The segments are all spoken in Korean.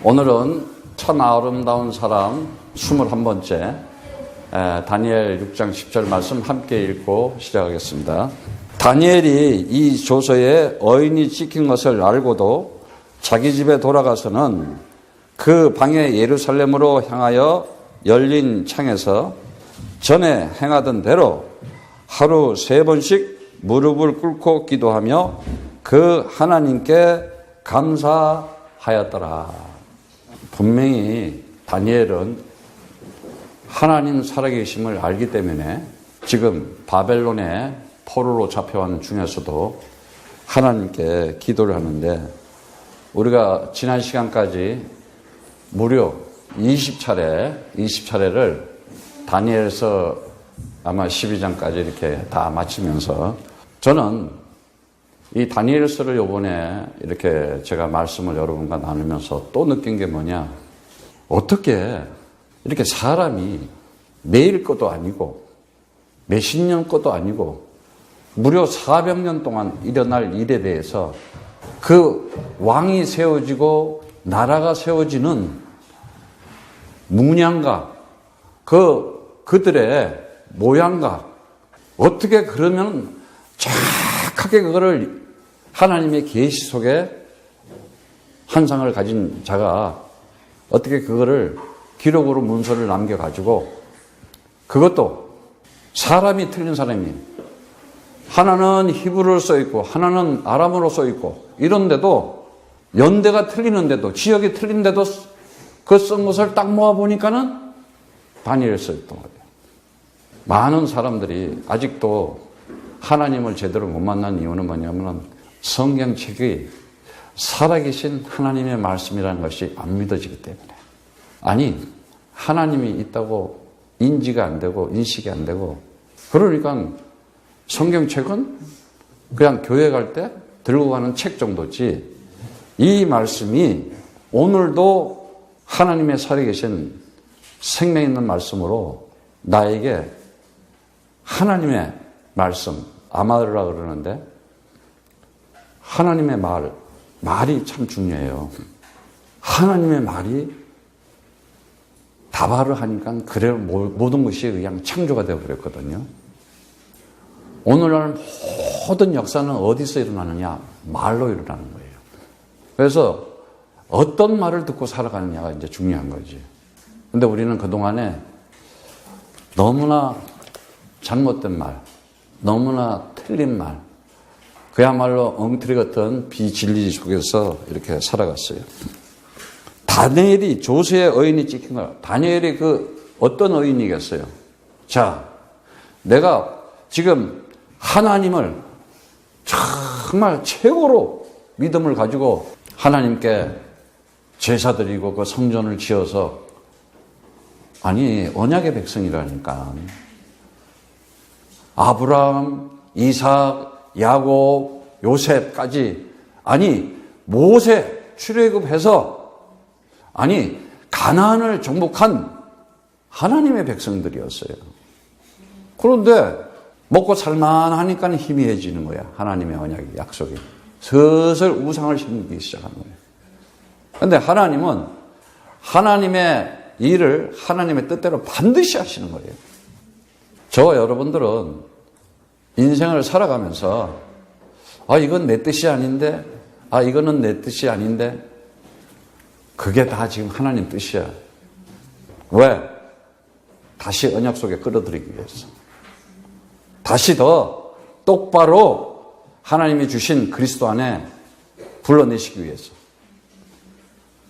오늘은 참 아름다운 사람 21번째 다니엘 6장 10절 말씀 함께 읽고 시작하겠습니다. 다니엘이 이 조서에 어인이 찍힌 것을 알고도 자기 집에 돌아가서는 그 방에 예루살렘으로 향하여 열린 창에서 전에 행하던 대로 하루 3번씩 무릎을 꿇고 기도하며 그 하나님께 감사하였더라. 분명히 다니엘은 하나님 살아계심을 알기 때문에 지금 바벨론의 포로로 잡혀간 중에서도 하나님께 기도를 하는데, 우리가 지난 시간까지 무려 20차례를 다니엘서 아마 12장까지 이렇게 다 마치면서, 저는 이 다니엘서를 요번에 이렇게 제가 말씀을 여러분과 나누면서 또 느낀 게 뭐냐, 어떻게 이렇게 사람이 매일 것도 아니고 몇십 년 것도 아니고 무려 400년 동안 일어날 일에 대해서 그 왕이 세워지고 나라가 세워지는 문양과 그들의 모양과 어떻게 그러면 정확하게 그거를 하나님의 계시 속에 환상을 가진 자가 어떻게 그거를 기록으로 문서를 남겨가지고, 그것도 사람이 틀린 사람이, 하나는 히브리어로 써있고 하나는 아람어로 써있고 이런데도 연대가 틀리는데도 지역이 틀린데도 그 쓴 것을 딱 모아보니까는 다니엘 써있던 거예요. 많은 사람들이 아직도 하나님을 제대로 못 만난 이유는 뭐냐면 성경책이 살아계신 하나님의 말씀이라는 것이 안 믿어지기 때문에. 아니, 하나님이 있다고 인지가 안 되고 인식이 안 되고, 그러니까 성경책은 그냥 교회 갈 때 들고 가는 책 정도지, 이 말씀이 오늘도 하나님의 살아계신 생명 있는 말씀으로 나에게 하나님의 말씀, 아마르라 그러는데, 하나님의 말이 참 중요해요. 하나님의 말이 다발을 하니까 그래 모든 것이 그냥 창조가 되어버렸거든요. 오늘날 모든 역사는 어디서 일어나느냐? 말로 일어나는 거예요. 그래서 어떤 말을 듣고 살아가느냐가 이제 중요한 거지. 근데 우리는 그동안에 너무나 잘못된 말, 너무나 틀린 말, 그야말로 엉터리 같은 비진리 속에서 이렇게 살아갔어요. 다니엘이 조서에 어인이 찍힌 거야. 다니엘이 어떤 어인이겠어요? 자, 내가 지금 하나님을 정말 최고로 믿음을 가지고 하나님께 제사 드리고 그 성전을 지어서, 아니, 언약의 백성이라니까. 아브라함, 이삭, 야곱, 요셉까지, 아니, 모세 출애굽해서, 아니, 가나안을 정복한 하나님의 백성들이었어요. 그런데 먹고 살만하니까 희미해지는 거야. 하나님의 언약의 약속이. 슬슬 우상을 심기 시작하는 거예요. 그런데 하나님은 하나님의 일을 하나님의 뜻대로 반드시 하시는 거예요. 저와 여러분들은 인생을 살아가면서 이건 내 뜻이 아닌데, 이거는 내 뜻이 아닌데, 그게 다 지금 하나님 뜻이야. 왜? 다시 언약 속에 끌어들이기 위해서. 다시 더 똑바로 하나님이 주신 그리스도 안에 불러내시기 위해서.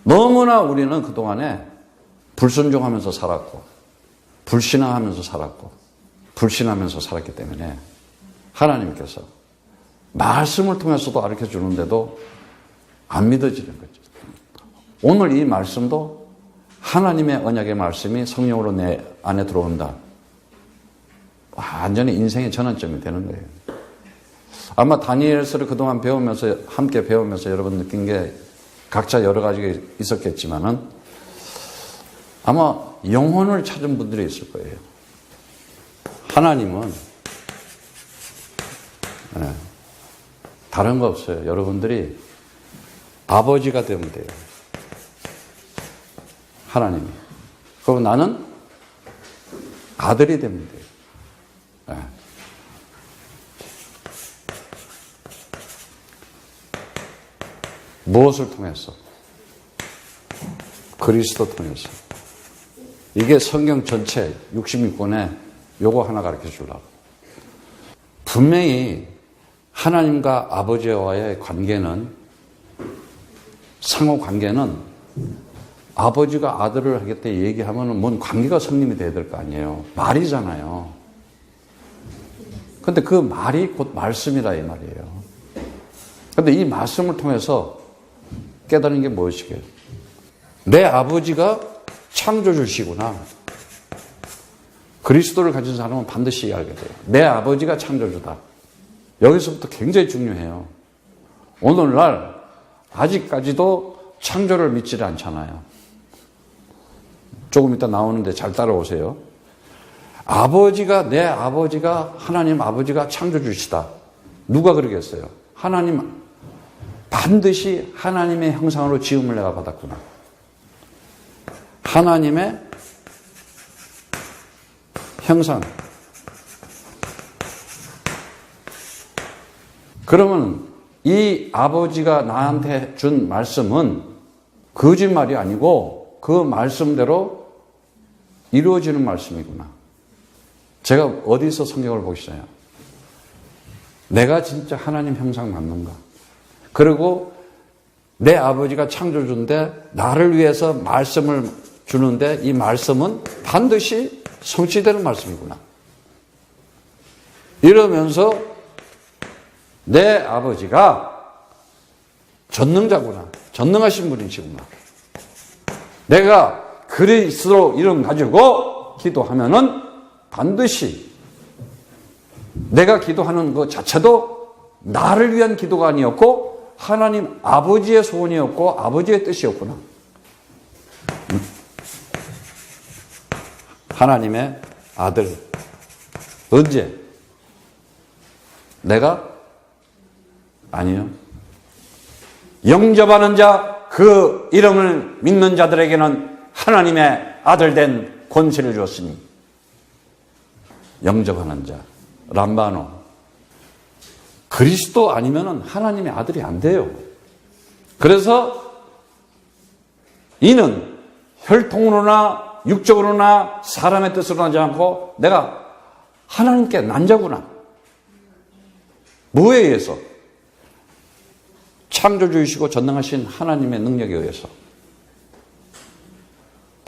너무나 우리는 그동안에 불순종하면서 살았고, 불신앙하면서 살았고, 불신하면서 살았기 때문에 하나님께서 말씀을 통해서도 가르쳐 주는데도 안 믿어지는 거죠. 오늘 이 말씀도 하나님의 언약의 말씀이 성령으로 내 안에 들어온다. 완전히 인생의 전환점이 되는 거예요. 아마 다니엘서를 그동안 함께 배우면서 여러분 느낀 게 각자 여러 가지가 있었겠지만은 아마 영혼을 찾은 분들이 있을 거예요. 하나님은 다른 거 없어요. 여러분들이 아버지가 되면 돼요. 하나님이. 그럼 나는 아들이 되면 돼요. 네. 무엇을 통해서? 그리스도 통해서. 이게 성경 전체 66권에 요거 하나 가르쳐 주려고. 분명히 하나님과 아버지와의 관계는, 상호 관계는 아버지가 아들을 하겠다 얘기하면 뭔 관계가 성립이 돼야 될 거 아니에요. 말이잖아요. 근데 그 말이 곧 말씀이라 이 말이에요. 근데 이 말씀을 통해서 깨달은 게 무엇이게요? 내 아버지가 창조주시구나. 그리스도를 가진 사람은 반드시 알게 돼요. 내 아버지가 창조주다. 여기서부터 굉장히 중요해요. 오늘날 아직까지도 창조를 믿지 않잖아요. 조금 이따 나오는데 잘 따라오세요. 내 아버지가 하나님 아버지가 창조주시다. 누가 그러겠어요? 하나님, 반드시 하나님의 형상으로 지음을 내가 받았구나. 하나님의 형상. 그러면 이 아버지가 나한테 준 말씀은 거짓말이 아니고 그 말씀대로 이루어지는 말씀이구나. 제가 어디서 성경을 보시나요? 내가 진짜 하나님 형상 맞는가? 그리고 내 아버지가 창조주인데 나를 위해서 말씀을 주는데 이 말씀은 반드시 성취되는 말씀이구나. 이러면서 내 아버지가 전능자구나. 전능하신 분이시구나. 내가 그리스도 이름 가지고 기도하면은 반드시 내가 기도하는 것 자체도 나를 위한 기도가 아니었고 하나님 아버지의 소원이었고 아버지의 뜻이었구나. 하나님의 아들. 언제? 내가? 아니요. 영접하는 자, 그 이름을 믿는 자들에게는 하나님의 아들 된 권세를 주었으니. 영접하는 자. 람바노. 그리스도 아니면 하나님의 아들이 안 돼요. 그래서 이는 혈통으로나 육적으로나 사람의 뜻으로 하지 않고 내가 하나님께 난 자구나. 뭐에 의해서? 창조주이시고 전능하신 하나님의 능력에 의해서.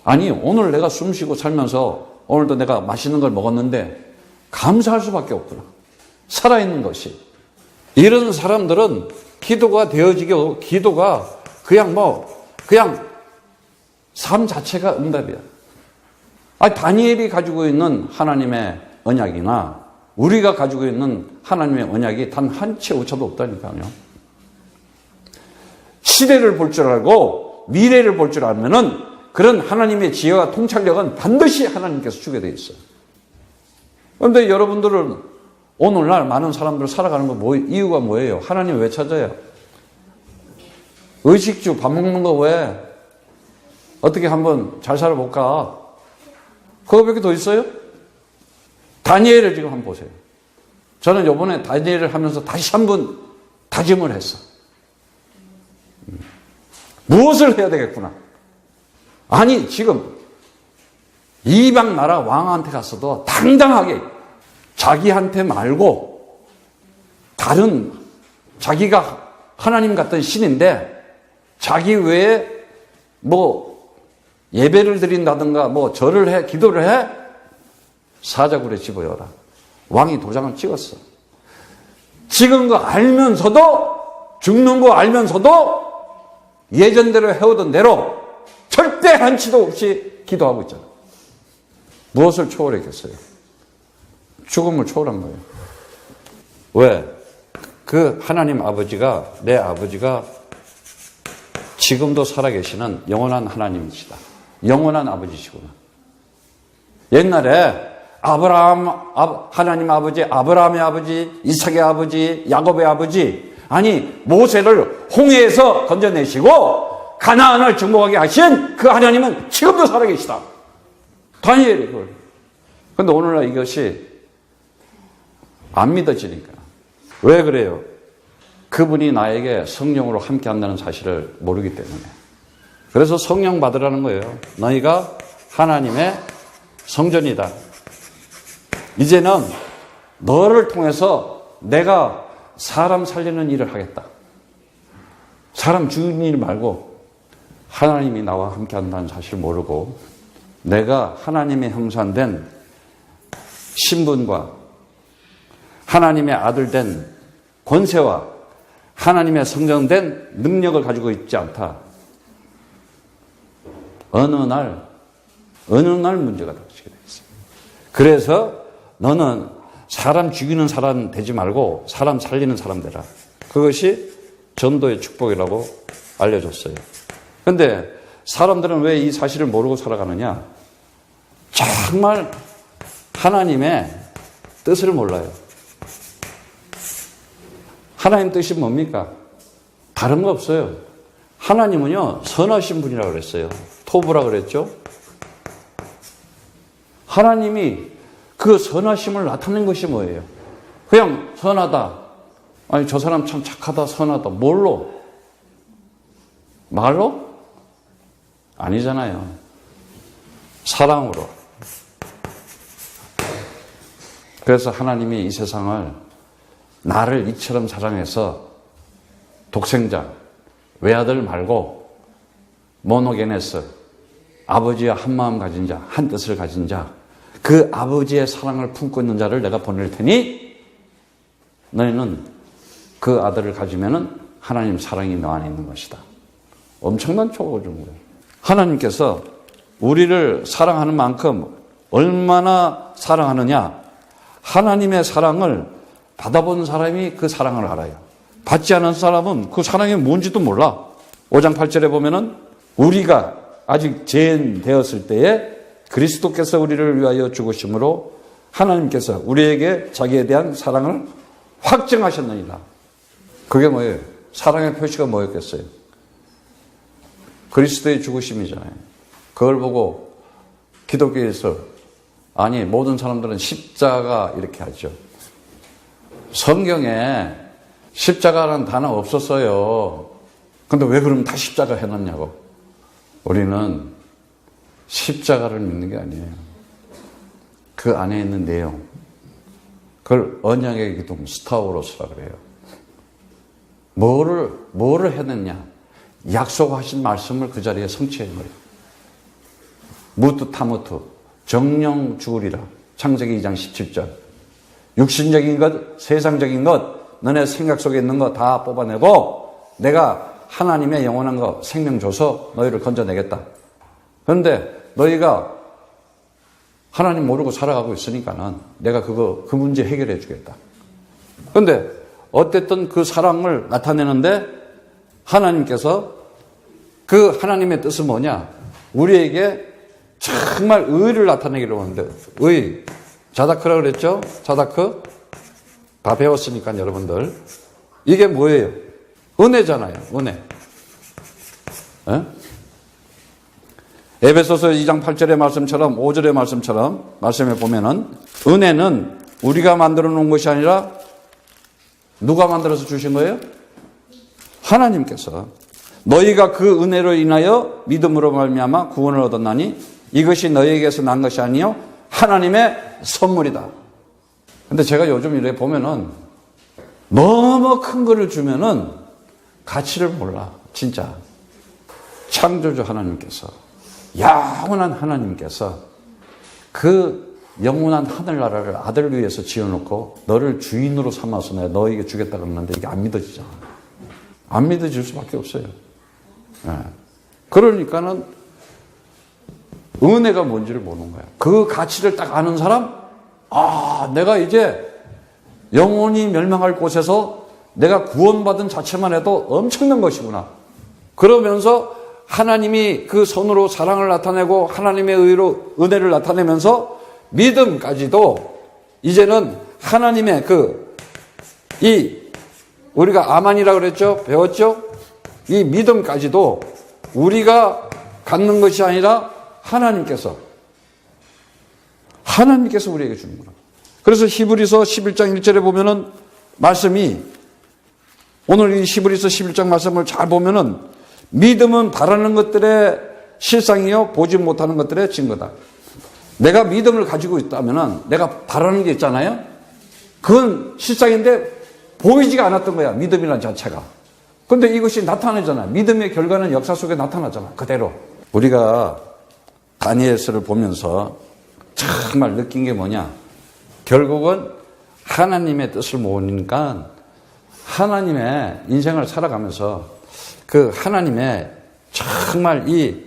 아니, 오늘 내가 숨 쉬고 살면서 오늘도 내가 맛있는 걸 먹었는데 감사할 수밖에 없구나. 살아있는 것이. 이런 사람들은 기도가 되어지고 기도가 그냥 삶 자체가 응답이야. 아니, 다니엘이 가지고 있는 하나님의 언약이나 우리가 가지고 있는 하나님의 언약이 단 한 채 오차도 없다니까요. 시대를 볼 줄 알고 미래를 볼 줄 알면은 그런 하나님의 지혜와 통찰력은 반드시 하나님께서 주게 돼 있어요. 그런데 여러분들은 오늘날 많은 사람들 살아가는 거 이유가 뭐예요? 하나님 왜 찾아요? 의식주 밥 먹는 거 왜? 어떻게 한번 잘 살아볼까? 그거밖에 더 있어요? 다니엘을 지금 한번 보세요. 저는 이번에 다니엘을 하면서 다시 한번 다짐을 했어. 무엇을 해야 되겠구나. 아니, 지금 이방 나라 왕한테 갔어도 당당하게 자기한테 말고 다른 자기가 하나님 같은 신인데 자기 외에 예배를 드린다든가 절을 해, 기도를 해, 사자굴에 집어넣어라. 왕이 도장을 찍었어. 찍은 거 알면서도, 죽는 거 알면서도 예전대로 해오던 대로 절대 한치도 없이 기도하고 있잖아. 무엇을 초월했겠어요? 죽음을 초월한 거예요. 왜? 그 하나님 아버지가, 내 아버지가 지금도 살아계시는 영원한 하나님이시다. 영원한 아버지시구나. 옛날에 하나님 아버지, 아브라함의 아버지, 이삭의 아버지, 야곱의 아버지, 아니 모세를 홍해에서 건져내시고 가나안을 정복하게 하신 그 하나님은 지금도 살아계시다. 다니엘이 그걸. 그런데 오늘날 이것이 안 믿어지니까. 왜 그래요? 그분이 나에게 성령으로 함께 한다는 사실을 모르기 때문에. 그래서 성령 받으라는 거예요. 너희가 하나님의 성전이다. 이제는 너를 통해서 내가 사람 살리는 일을 하겠다. 사람 죽이는 일 말고 하나님이 나와 함께 한다는 사실을 모르고 내가 하나님의 형상된 신분과 하나님의 아들 된 권세와 하나님의 성전된 능력을 가지고 있지 않다. 어느 날 문제가 닥치게 되었습니다. 그래서 너는 사람 죽이는 사람 되지 말고 사람 살리는 사람 되라. 그것이 전도의 축복이라고 알려줬어요. 그런데 사람들은 왜 이 사실을 모르고 살아가느냐? 정말 하나님의 뜻을 몰라요. 하나님 뜻이 뭡니까? 다른 거 없어요. 하나님은요, 선하신 분이라고 그랬어요. 토부라 그랬죠? 하나님이 그 선하심을 나타낸 것이 뭐예요? 그냥 선하다. 아니, 저 사람 참 착하다, 선하다. 뭘로? 말로? 아니잖아요. 사랑으로. 그래서 하나님이 이 세상을 나를 이처럼 사랑해서 독생자, 외아들 말고 모노게네스, 아버지와 한 마음 가진 자, 한 뜻을 가진 자, 그 아버지의 사랑을 품고 있는 자를 내가 보낼 테니 너희는 그 아들을 가지면은 하나님 사랑이 너 안에 있는 것이다. 엄청난 축복을 준 거예요. 하나님께서 우리를 사랑하는 만큼 얼마나 사랑하느냐? 하나님의 사랑을 받아본 사람이 그 사랑을 알아요. 받지 않은 사람은 그 사랑이 뭔지도 몰라. 5장 8절에 보면은 우리가 아직 죄인되었을 때에 그리스도께서 우리를 위하여 죽으심으로 하나님께서 우리에게 자기에 대한 사랑을 확증하셨느니라. 그게 뭐예요? 사랑의 표시가 뭐였겠어요? 그리스도의 죽으심이잖아요. 그걸 보고 기독교에서 아니 모든 사람들은 십자가 이렇게 하죠. 성경에 십자가라는 단어 없었어요. 근데 왜 그러면 다 십자가 해놨냐고. 우리는 십자가를 믿는 게 아니에요. 그 안에 있는 내용. 그걸 언약의 기둥, 스타우로스라 그래요. 뭐를 해냈냐? 약속하신 말씀을 그 자리에 성취한 거예요. 무트 타무트, 정령 죽으리라. 창세기 2장 17절. 육신적인 것, 세상적인 것, 너네 생각 속에 있는 거 다 뽑아내고 내가 하나님의 영원한 거 생명 줘서 너희를 건져내겠다. 그런데 너희가 하나님 모르고 살아가고 있으니까는 내가 그 문제 해결해 주겠다. 그런데 어쨌든 그 사랑을 나타내는데 하나님께서 그 하나님의 뜻은 뭐냐? 우리에게 정말 의를 나타내기로 하는데 의, 자다크라고 그랬죠? 자다크? 다 배웠으니까 여러분들. 이게 뭐예요? 은혜잖아요. 은혜. 에? 에베소서 2장 8절의 말씀처럼 5절의 말씀처럼 말씀해 보면은 은혜는 우리가 만들어 놓은 것이 아니라 누가 만들어서 주신 거예요? 하나님께서. 너희가 그 은혜로 인하여 믿음으로 말미암아 구원을 얻었나니 이것이 너희에게서 난 것이 아니요 하나님의 선물이다. 근데 제가 요즘 이렇게 보면은 너무 큰 거를 주면은 가치를 몰라. 진짜. 창조주 하나님께서, 영원한 하나님께서 그 영원한 하늘나라를 아들을 위해서 지어놓고 너를 주인으로 삼아서 내가 너에게 주겠다 그러는데 이게 안 믿어지잖아. 안 믿어질 수밖에 없어요. 네. 그러니까는 은혜가 뭔지를 모르는 거야. 그 가치를 딱 아는 사람, 아, 내가 이제 영원히 멸망할 곳에서 내가 구원받은 자체만 해도 엄청난 것이구나. 그러면서 하나님이 그 손으로 사랑을 나타내고 하나님의 의로 은혜를 나타내면서 믿음까지도 이제는 하나님의 우리가 아만이라고 그랬죠? 배웠죠? 이 믿음까지도 우리가 갖는 것이 아니라 하나님께서 우리에게 주는 거라고. 그래서 히브리서 11장 1절에 보면은 말씀이, 오늘 이 히브리서 11장 말씀을 잘 보면은 믿음은 바라는 것들의 실상이요 보지 못하는 것들의 증거다. 내가 믿음을 가지고 있다면은 내가 바라는 게 있잖아요. 그건 실상인데 보이지가 않았던 거야, 믿음이라는 자체가. 그런데 이것이 나타나잖아. 믿음의 결과는 역사 속에 나타나잖아, 그대로. 우리가 다니엘서를 보면서 정말 느낀 게 뭐냐, 결국은 하나님의 뜻을 모르니까 하나님의 인생을 살아가면서 그 하나님의 정말 이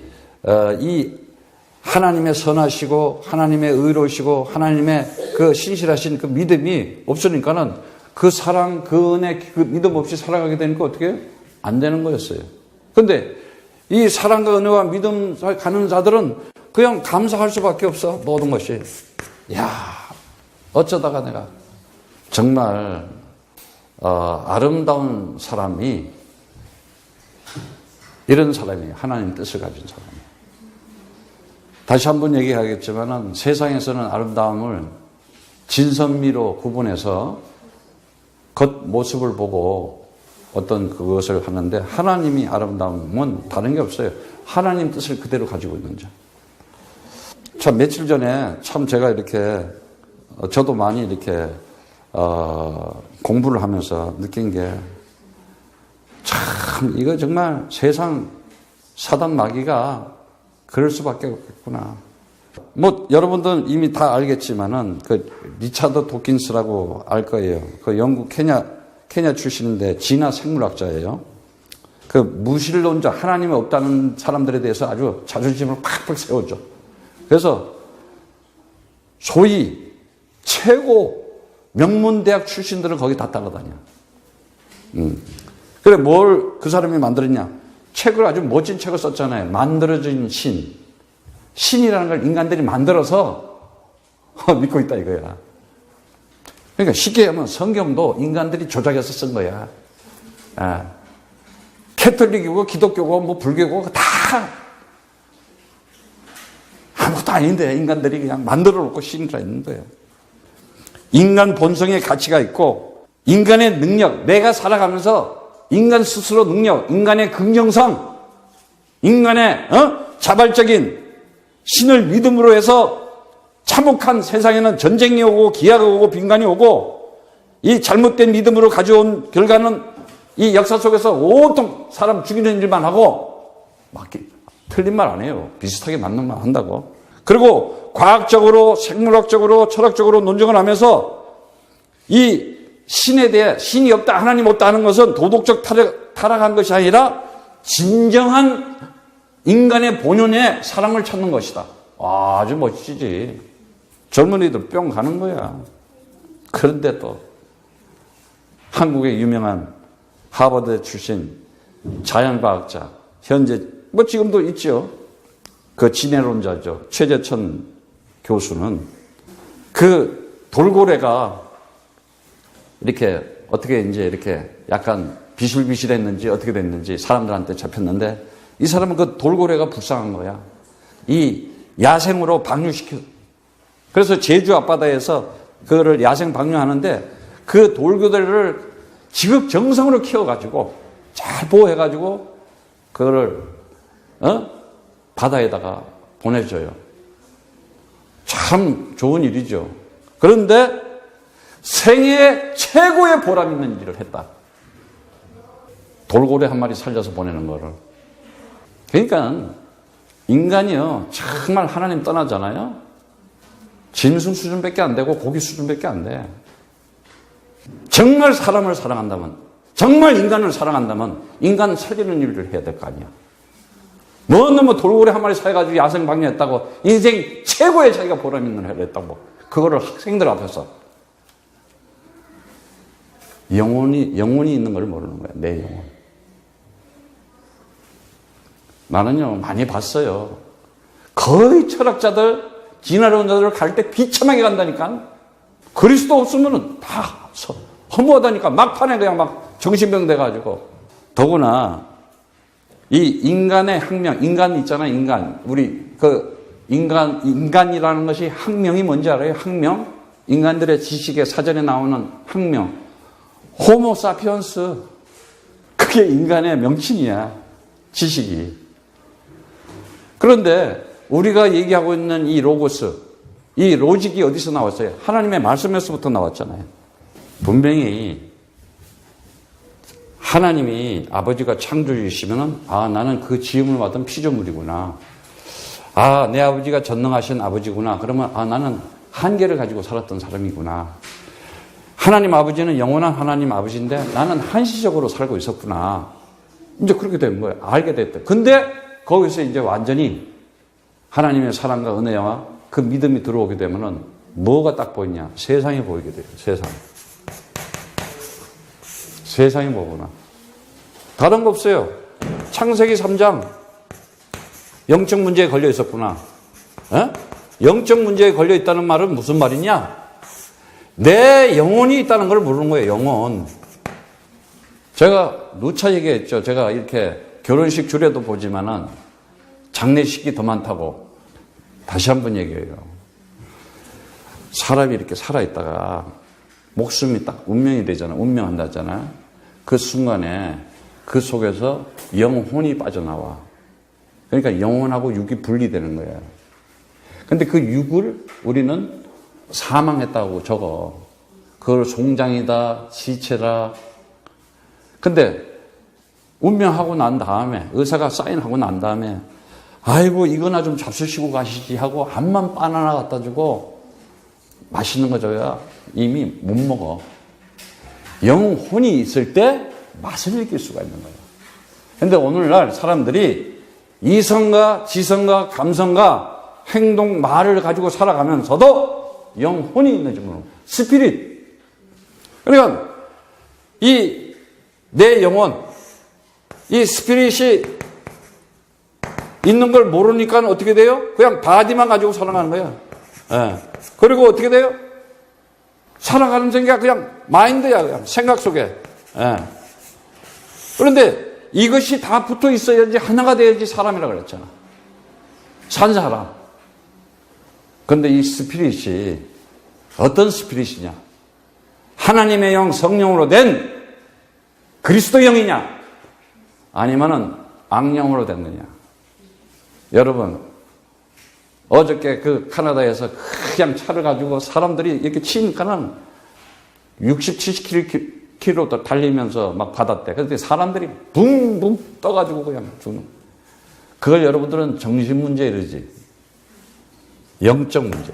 하나님의 선하시고 하나님의 의로우시고 하나님의 그 신실하신 그 믿음이 없으니까는 그 사랑, 그 은혜, 그 믿음 없이 살아가게 되니까 어떻게 안 되는 거였어요. 그런데 이 사랑과 은혜와 믿음 가는 자들은 그냥 감사할 수밖에 없어, 모든 것이. 야, 어쩌다가 내가 정말 아름다운 사람이, 이런 사람이 하나님 뜻을 가진 사람이에요. 다시 한번 얘기하겠지만은 세상에서는 아름다움을 진선미로 구분해서 겉모습을 보고 어떤 그것을 하는데, 하나님이 아름다움은 다른 게 없어요. 하나님 뜻을 그대로 가지고 있는 자. 참 며칠 전에 참 제가 이렇게 저도 많이 이렇게 공부를 하면서 느낀 게, 참 이거 정말 세상 사단 마귀가 그럴 수밖에 없겠구나. 뭐 여러분들 이미 다 알겠지만은 그 리차드 도킨스라고 알 거예요. 그 영국 케냐 출신인데 진화 생물학자예요. 그 무신론자, 하나님이 없다는 사람들에 대해서 아주 자존심을 팍팍 세우죠. 그래서 소위 최고 명문대학 출신들은 거기 다 따라다녀. 그래, 뭘 그 사람이 만들었냐? 책을, 아주 멋진 책을 썼잖아요. 만들어진 신. 신이라는 걸 인간들이 만들어서 믿고 있다 이거야. 그러니까 쉽게 하면 성경도 인간들이 조작해서 쓴 거야. 캐톨릭이고 기독교고 뭐 불교고 다 아무것도 아닌데 인간들이 그냥 만들어 놓고 신이라 있는 거예요. 인간 본성의 가치가 있고 인간의 능력, 내가 살아가면서 인간 스스로 능력, 인간의 긍정성, 인간의 자발적인 신을 믿음으로 해서 참혹한 세상에는 전쟁이 오고 기아가 오고 빈간이 오고, 이 잘못된 믿음으로 가져온 결과는 이 역사 속에서 온통 사람 죽이는 일만 하고, 틀린 말 안 해요. 비슷하게 맞는 말 한다고. 그리고 과학적으로, 생물학적으로, 철학적으로 논쟁을 하면서 이 신에 대해, 신이 없다, 하나님 없다 하는 것은 도덕적 타락한 것이 아니라 진정한 인간의 본연의 사랑을 찾는 것이다. 아주 멋지지. 젊은이들 뿅 가는 거야. 그런데 또 한국의 유명한 하버드 출신 자연과학자, 현재 뭐 지금도 있죠. 그 진해론자죠. 최재천 교수는 그 돌고래가 이렇게 어떻게 이제 이렇게 약간 비실비실했는지 어떻게 됐는지 사람들한테 잡혔는데, 이 사람은 그 돌고래가 불쌍한 거야. 이 야생으로 방류시켜. 그래서 제주 앞바다에서 그거를 야생 방류하는데 그 돌고래를 지극정성으로 키워가지고 잘 보호해가지고 그거를 바다에다가 보내줘요. 참 좋은 일이죠. 그런데 생애 최고의 보람 있는 일을 했다. 돌고래 한 마리 살려서 보내는 거를. 그러니까 인간이요 정말 하나님 떠나잖아요. 짐승 수준밖에 안 되고 고기 수준밖에 안 돼. 정말 사람을 사랑한다면, 정말 인간을 사랑한다면 인간 살리는 일을 해야 될 거 아니야. 뭐 돌고래 한 마리 사가지고 야생 방류했다고 인생 최고의 자기가 보람 있는 일을 했다고 그거를 학생들 앞에서 영혼이 있는 걸 모르는 거야. 내 영혼. 나는요 많이 봤어요. 거의 철학자들, 진화론자들 갈 때 비참하게 간다니까. 그리스도 없으면은 다 허무하다니까. 막판에 그냥 막 정신병 돼가지고. 더구나 이 인간의 학명, 인간 있잖아, 인간. 우리 인간이라는 것이 학명이 뭔지 알아요? 학명? 인간들의 지식의 사전에 나오는 학명. 호모 사피언스. 그게 인간의 명칭이야. 지식이. 그런데 우리가 얘기하고 있는 이 로고스, 이 로직이 어디서 나왔어요? 하나님의 말씀에서부터 나왔잖아요. 분명히 하나님이 아버지가 창조주시면은, 나는 그 지음을 받은 피조물이구나. 내 아버지가 전능하신 아버지구나. 그러면 나는 한계를 가지고 살았던 사람이구나. 하나님 아버지는 영원한 하나님 아버지인데 나는 한시적으로 살고 있었구나. 이제 그렇게 된 거예요. 알게 됐다. 근데 거기서 이제 완전히 하나님의 사랑과 은혜와 그 믿음이 들어오게 되면은 뭐가 딱 보이냐? 세상이 보이게 돼요. 세상이 뭐구나. 다른 거 없어요. 창세기 3장 영적 문제에 걸려 있었구나. 영적 문제에 걸려 있다는 말은 무슨 말이냐? 내 영혼이 있다는 걸 모르는 거예요. 영혼. 제가 누차 얘기했죠. 제가 이렇게 결혼식 주례도 보지만은 장례식이 더 많다고. 다시 한번 얘기해요. 사람이 이렇게 살아있다가 목숨이 딱 운명이 되잖아. 운명한다잖아. 그 순간에 그 속에서 영혼이 빠져나와. 그러니까 영혼하고 육이 분리되는 거야. 근데 그 육을 우리는 사망했다고 적어. 그걸 송장이다, 시체다. 근데 운명하고 난 다음에, 의사가 사인하고 난 다음에, 아이고 이거나 좀 잡수시고 가시지 하고 암만 바나나 갖다 주고 맛있는 거 줘야 이미 못 먹어. 영혼이 있을 때 맛을 느낄 수가 있는 거예요. 근데 오늘날 사람들이 이성과 지성과 감성과 행동, 말을 가지고 살아가면서도 영혼이 있는지 모르는 스피릿. 그러니까 이 내 영혼, 이 스피릿이 있는 걸 모르니까 어떻게 돼요? 그냥 바디만 가지고 살아가는 거예요. 그리고 어떻게 돼요? 살아가는 생각 그냥 마인드야. 그냥 생각 속에. 그런데 이것이 다 붙어 있어야지 하나가 돼야지 사람이라 그랬잖아. 산 사람. 그런데 이 스피릿이 어떤 스피릿이냐? 하나님의 영 성령으로 된 그리스도 영이냐? 아니면은 악령으로 됐느냐? 여러분, 어저께 그 카나다에서 그냥 차를 가지고 사람들이 이렇게 치니까는 60, 70km 달리면서 막 받았대. 그런데 사람들이 붕붕 떠가지고 그냥 죽는. 그걸 여러분들은 정신 문제 이러지. 영적 문제.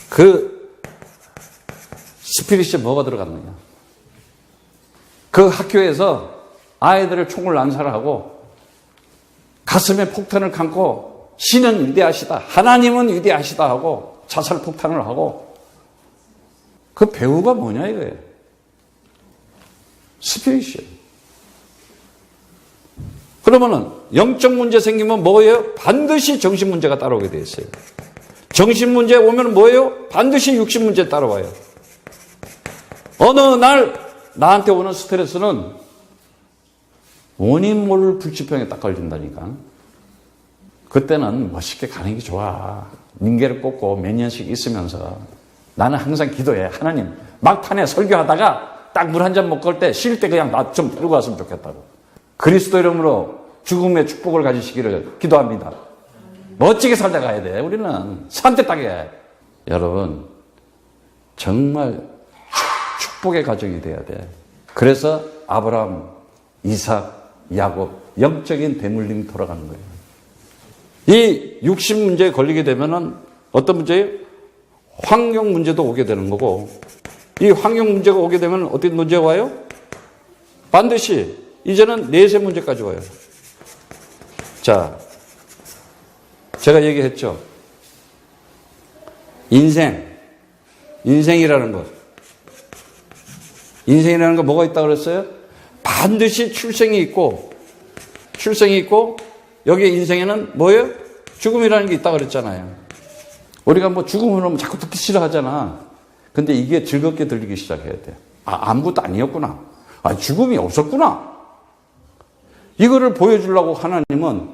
그 스피릿이 뭐가 들어갔느냐. 그 학교에서 아이들을 총을 난사하고 가슴에 폭탄을 감고 신은 위대하시다. 하나님은 위대하시다 하고 자살 폭탄을 하고 그 배우가 뭐냐 이거예요. 스피릿이에요. 그러면은 영적 문제 생기면 뭐예요? 반드시 정신 문제가 따라오게 돼 있어요. 정신 문제 오면 뭐예요? 반드시 육신 문제 따라와요. 어느 날 나한테 오는 스트레스는 원인 모를 불치병에 딱 걸린다니까. 그때는 멋있게 가는 게 좋아. 민계를 꽂고 몇 년씩 있으면서 나는 항상 기도해. 하나님, 막판에 설교하다가 딱 물 한 잔 먹고 올 때 쉴 때 그냥 나 좀 들고 왔으면 좋겠다고. 그리스도 이름으로 죽음의 축복을 가지시기를 기도합니다. 멋지게 살다 가야 돼. 우리는 산뜻하게. 여러분, 정말 축복의 가정이 돼야 돼. 그래서 아브라함, 이삭, 야곱, 영적인 대물림이 돌아가는 거예요. 이 육신 문제에 걸리게 되면은 어떤 문제예요? 환경 문제도 오게 되는 거고, 이 환경 문제가 오게 되면 어떤 문제가 와요? 반드시 이제는 내세 문제까지 와요. 자, 제가 얘기했죠. 인생이라는 것. 인생이라는 거 뭐가 있다고 그랬어요? 반드시 출생이 있고 여기에 인생에는 뭐예요? 죽음이라는 게 있다고 그랬잖아요. 우리가 뭐 죽음을 하면 자꾸 듣기 싫어하잖아. 근데 이게 즐겁게 들리기 시작해야 돼. 아무것도 아니었구나. 죽음이 없었구나. 이거를 보여주려고 하나님은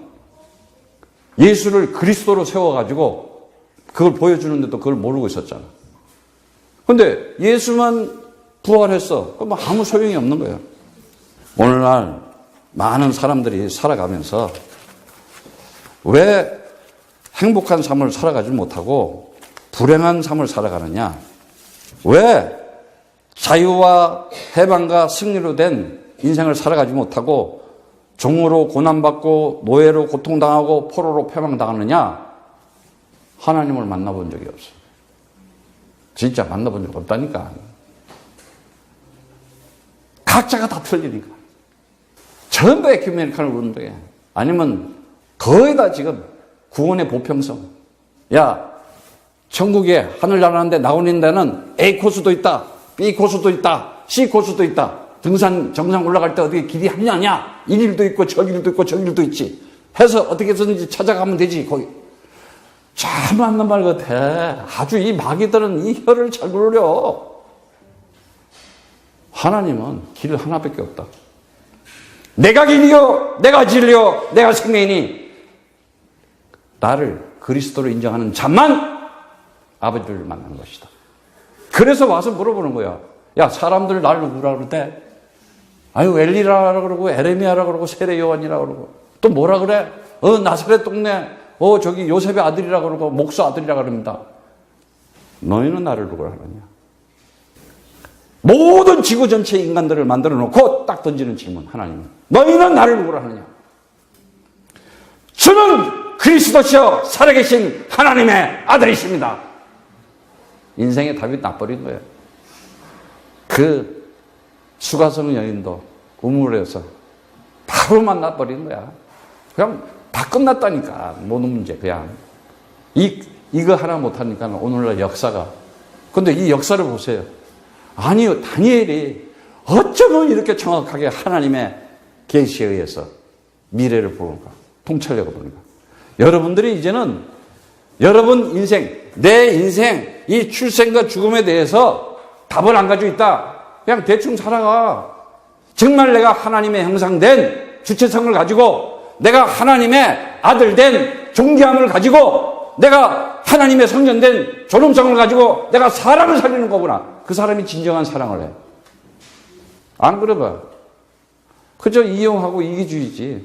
예수를 그리스도로 세워가지고 그걸 보여주는데도 그걸 모르고 있었잖아. 근데 예수만 부활했어. 그럼 아무 소용이 없는 거예요. 오늘날 많은 사람들이 살아가면서 왜 행복한 삶을 살아가지 못하고 불행한 삶을 살아가느냐? 왜 자유와 해방과 승리로 된 인생을 살아가지 못하고 종으로 고난받고 노예로 고통당하고 포로로 패망당하느냐? 하나님을 만나본 적이 없어. 진짜 만나본 적 없다니까. 각자가 다 틀리니까. 전부 에큐메니칼 운동에 아니면 거의 다 지금 구원의 보편성. 야, 천국에 하늘나라인데 나오는 데는 A 코스도 있다, B 코스도 있다, C 코스도 있다. 등산 정상 올라갈 때 어떻게 길이 하냐냐? 이 길도 있고 저 길도 있고 저 길도 있지. 해서 어떻게 해서든지 찾아가면 되지. 거기 참 맞는 말 같아. 아주 이 마귀들은 이 혀를 잘 굴려. 하나님은 길 하나밖에 없다. 내가 길이요, 내가 진리요, 내가 생명이니 나를 그리스도로 인정하는 자만 아버지를 만나는 것이다. 그래서 와서 물어보는 거야. 야, 사람들 날 누구라 그러대? 아유, 엘리라 그러고 에레미야라 그러고 세례 요한이라 그러고 또 뭐라 그래? 나사렛 동네 저기 요셉의 아들이라 그러고 목수 아들이라 그럽니다. 너희는 나를 누구라 하느냐? 모든 지구 전체 인간들을 만들어 놓고 딱 던지는 질문, 하나님은 너희는 나를 누구라 하느냐? 주는 그리스도시여 살아계신 하나님의 아들이십니다. 인생의 답이 나버린 거예요. 그 수가성 여인도 우물에서 바로 만나버린 거야. 그냥 다 끝났다니까. 모든 문제 그냥. 이거 하나 못하니까 오늘날 역사가. 근데 이 역사를 보세요. 아니요, 다니엘이 어쩌면 이렇게 정확하게 하나님의 계시에 의해서 미래를 보는가, 통찰력을 보는가. 여러분들이 이제는 여러분 인생, 내 인생, 이 출생과 죽음에 대해서 답을 안 가지고 있다. 그냥 대충 살아가. 정말 내가 하나님의 형상된 주체성을 가지고 내가 하나님의 아들 된 존귀함을 가지고 내가 하나님의 성전된 존엄성을 가지고 내가 사람을 살리는 거구나. 그 사람이 진정한 사랑을 해. 안 그래 봐. 그저 이용하고 이기주의지.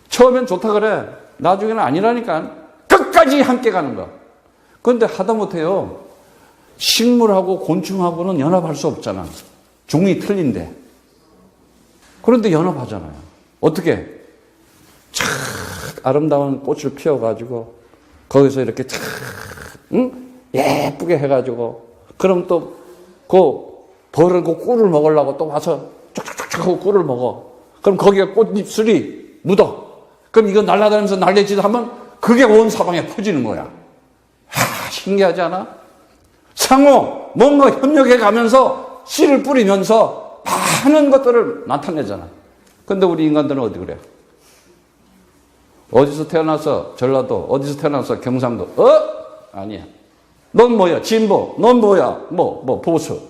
처음엔 좋다 그래. 나중에는 아니라니까. 끝까지 함께 가는 거야. 그런데 하다못해요. 식물하고 곤충하고는 연합할 수 없잖아. 종이 틀린데. 그런데 연합하잖아요. 어떻게? 참 아름다운 꽃을 피워가지고 거기서 이렇게 참 예쁘게 해가지고 그럼 또 그 벌을 그 꿀을 먹으려고 또 와서 쭉쭉쭉 하고 꿀을 먹어. 그럼 거기에 꽃잎술이 묻어. 그럼 이거 날아다니면서 날개짓 하면 그게 온 사방에 퍼지는 거야. 신기하지 않아? 상호 뭔가 협력해 가면서 씨를 뿌리면서 많은 것들을 나타내잖아. 근데 우리 인간들은 어디 그래? 어디서 태어나서 전라도, 어디서 태어나서 경상도, 아니야. 넌 뭐야? 진보. 넌 뭐야? 보수.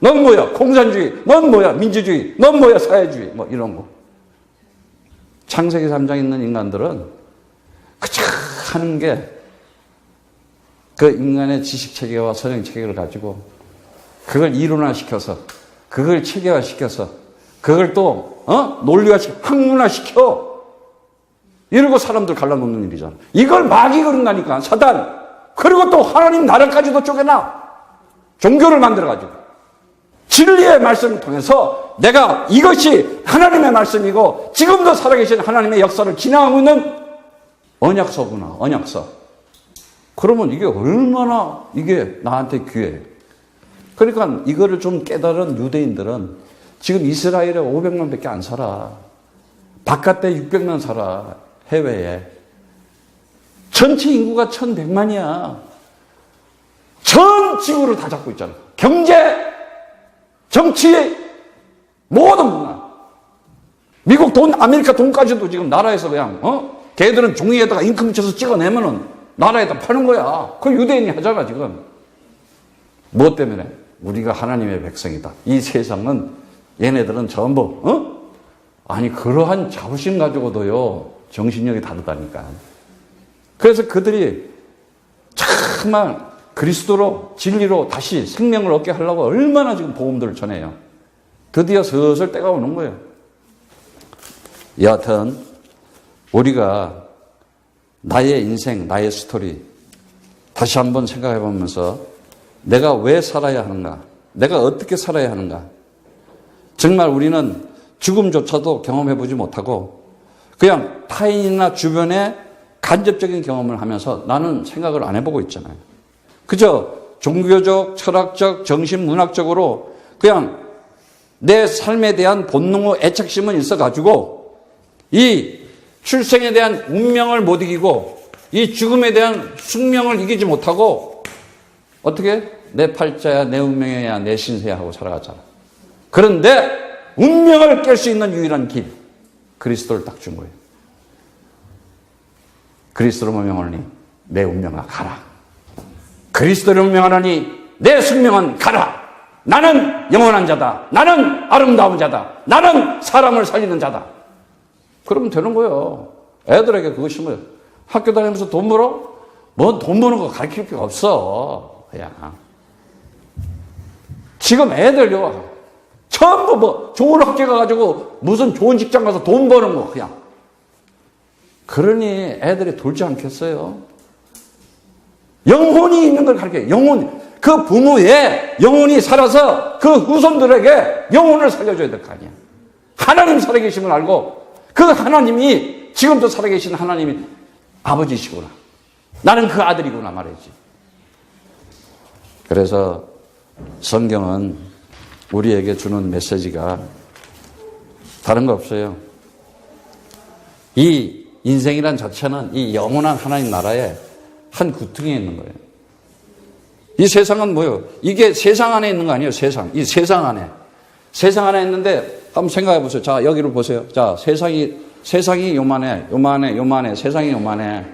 넌 뭐야? 공산주의. 넌 뭐야? 민주주의. 넌 뭐야? 사회주의. 이런 거. 창세기 3장에 있는 인간들은 그저 하는 게 그 인간의 지식 체계와 선행 체계를 가지고 그걸 이론화시켜서 그걸 체계화시켜서 그걸 또 논리화시켜 학문화시켜 이러고 사람들 갈라놓는 일이잖아. 이걸 마귀 그런다니까. 사단. 그리고 또 하나님 나라까지도 쪼개놔. 종교를 만들어가지고 진리의 말씀을 통해서 내가 이것이 하나님의 말씀이고 지금도 살아계신 하나님의 역사를 진행하고 있는 언약서구나. 언약서. 그러면 이게 얼마나 이게 나한테 귀해. 그러니까 이거를 좀 깨달은 유대인들은 지금 이스라엘에 500만밖에 안 살아. 바깥에 600만 살아. 해외에. 전체 인구가 1100만이야. 전 지구를 다 잡고 있잖아. 경제, 정치, 모든 문화. 미국 돈, 아메리카 돈까지도 지금 나라에서 그냥, 걔들은 종이에다가 잉크 묻혀서 찍어내면은 나라에다 파는 거야. 그걸 유대인이 하잖아, 지금. 무엇 때문에? 우리가 하나님의 백성이다. 이 세상은 얘네들은 전부, 아니, 그러한 자부심 가지고도요, 정신력이 다르다니까. 그래서 그들이 정말 그리스도로, 진리로 다시 생명을 얻게 하려고 얼마나 지금 복음들을 전해요. 드디어 슬슬 때가 오는 거예요. 여하튼, 우리가 나의 인생, 나의 스토리, 다시 한번 생각해 보면서 내가 왜 살아야 하는가? 내가 어떻게 살아야 하는가? 정말 우리는 죽음조차도 경험해 보지 못하고 그냥 타인이나 주변에 간접적인 경험을 하면서 나는 생각을 안 해보고 있잖아요. 그저 종교적, 철학적, 정신문학적으로 그냥 내 삶에 대한 본능의 애착심은 있어가지고 이 출생에 대한 운명을 못 이기고 이 죽음에 대한 숙명을 이기지 못하고 어떻게? 내 팔자야, 내 운명이야, 내 신세야 하고 살아가잖아. 그런데 운명을 깰 수 있는 유일한 길, 그리스도를 딱 준 거예요. 그리스도를 운명하니 내 운명아 가라. 그리스도를 운명하니 내 숙명은 가라. 나는 영원한 자다. 나는 아름다운 자다. 나는 사람을 살리는 자다. 그러면 되는 거예요. 애들에게 그거 심어요. 학교 다니면서 돈 벌어? 뭐 돈 버는 거 가르칠 필요 없어. 그냥. 지금 애들요. 전부 뭐 좋은 학교 가가지고 무슨 좋은 직장 가서 돈 버는 거 그냥. 그러니 애들이 돌지 않겠어요? 영혼이 있는 걸 가르쳐요. 영혼. 그 부모의 영혼이 살아서 그 후손들에게 영혼을 살려줘야 될 거 아니야. 하나님 살아계심을 알고 그 하나님이 지금도 살아계신 하나님이 아버지시구나. 나는 그 아들이구나 말이지. 그래서 성경은 우리에게 주는 메시지가 다른 거 없어요. 이 인생이란 자체는 이 영원한 하나님 나라의 한 구퉁에 있는 거예요. 이 세상은 뭐예요? 이게 세상 안에 있는 거 아니에요? 세상. 이 세상 안에. 세상 안에 있는데 한번 생각해 보세요. 자, 여기를 보세요. 자, 세상이 요만해. 세상이 요만해.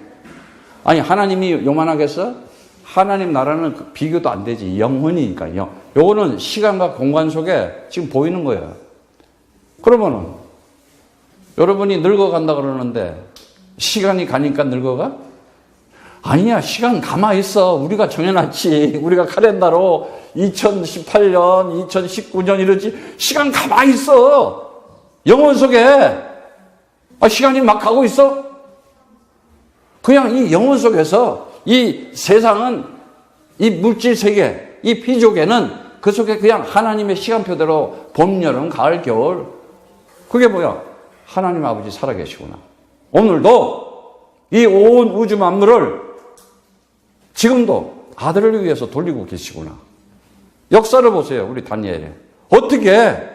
아니, 하나님이 요만하겠어? 하나님 나라는 비교도 안 되지. 영혼이니까요. 요거는 시간과 공간 속에 지금 보이는 거예요. 그러면은 여러분이 늙어간다 그러는데 시간이 가니까 늙어가? 아니야. 시간 가만히 있어. 우리가 정해놨지. 우리가 카렌다로 2018년, 2019년 이러지. 시간 가만히 있어. 영혼 속에. 시간이 막 가고 있어? 그냥 이 영혼 속에서 이 세상은 이 물질 세계, 이 피조계는 그 속에 그냥 하나님의 시간표대로 봄, 여름, 가을, 겨울. 그게 뭐야? 하나님 아버지 살아계시구나. 오늘도 이 온 우주 만물을 지금도 아들을 위해서 돌리고 계시구나. 역사를 보세요. 우리 다니엘에. 어떻게?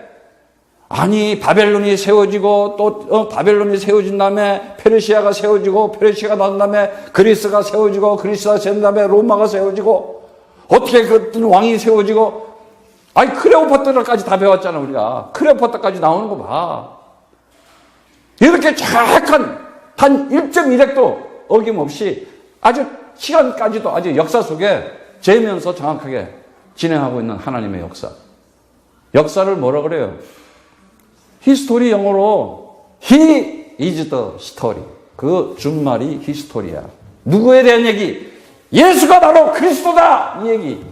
아니, 바벨론이 세워지고 또 바벨론이 세워진 다음에 페르시아가 세워지고 페르시아가 난 다음에 그리스가 세워지고 그리스가 세운 다음에 로마가 세워지고 어떻게 그 왕이 세워지고 아니 클레오파트라까지 다 배웠잖아 우리가. 클레오파트라까지 나오는 거 봐. 이렇게 정확한 단 1.1획도 어김없이 아주 시간까지도 아주 역사 속에 재면서 정확하게 진행하고 있는 하나님의 역사. 역사를 뭐라 그래요? 히스토리 영어로 He is the story. 그 준말이 히스토리야. 누구에 대한 얘기? 예수가 바로 그리스도다! 이 얘기.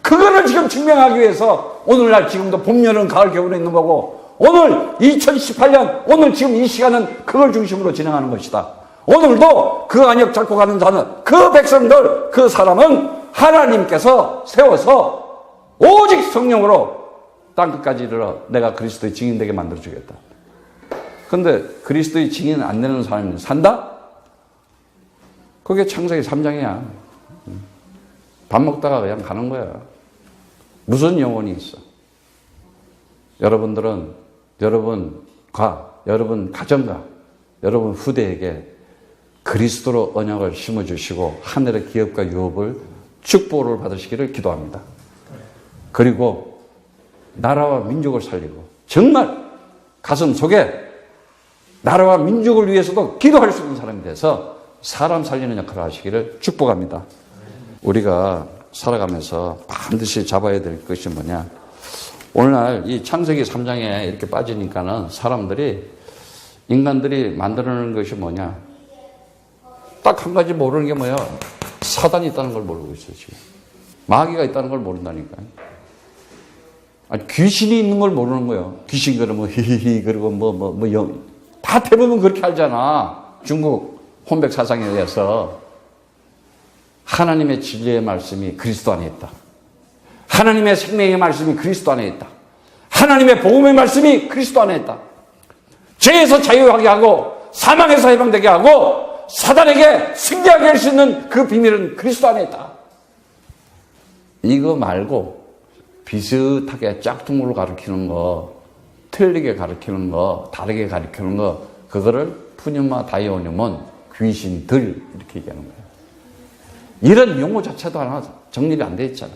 그거를 지금 증명하기 위해서 오늘날 지금도 봄, 여름, 가을, 겨울에 있는 거고 오늘 2018년 오늘 지금 이 시간은 그걸 중심으로 진행하는 것이다. 오늘도 그 안역 잡고 가는 자는 그 백성들 그 사람은 하나님께서 세워서 오직 성령으로 땅끝까지 이르러 내가 그리스도의 증인되게 만들어주겠다. 그런데 그리스도의 증인 안 되는 사람이 산다? 그게 창세기 3장이야. 밥 먹다가 그냥 가는 거야. 무슨 영혼이 있어? 여러분들은 여러분과 여러분 가정과 여러분 후대에게 그리스도로 언약을 심어주시고 하늘의 기업과 유업을 축복을 받으시기를 기도합니다. 그리고 나라와 민족을 살리고 정말 가슴 속에 나라와 민족을 위해서도 기도할 수 있는 사람이 돼서 사람 살리는 역할을 하시기를 축복합니다. 우리가 살아가면서 반드시 잡아야 될 것이 뭐냐? 오늘날 이 창세기 3장에 이렇게 빠지니까는 사람들이 인간들이 만들어내는 것이 뭐냐? 딱 한 가지 모르는 게 뭐야? 사단이 있다는 걸 모르고 있어요, 지금. 마귀가 있다는 걸 모른다니까요. 아니, 귀신이 있는 걸 모르는 거예요. 귀신 그러면 히히히, 그리고 다 대부분 그렇게 알잖아. 중국 혼백 사상에 의해서. 하나님의 진리의 말씀이 그리스도 안에 있다. 하나님의 생명의 말씀이 그리스도 안에 있다. 하나님의 복음의 말씀이 그리스도 안에 있다. 죄에서 자유하게 하고 사망에서 해방되게 하고 사단에게 승리하게 할 수 있는 그 비밀은 그리스도 안에 있다. 이거 말고 비슷하게 짝퉁으로 가르치는 거, 틀리게 가르치는 거, 다르게 가르치는 거, 그거를 푸뉴마 다이오늄은 귀신들 이렇게 얘기하는 거예요. 이런 용어 자체도 하나 정립이 안 돼 있잖아.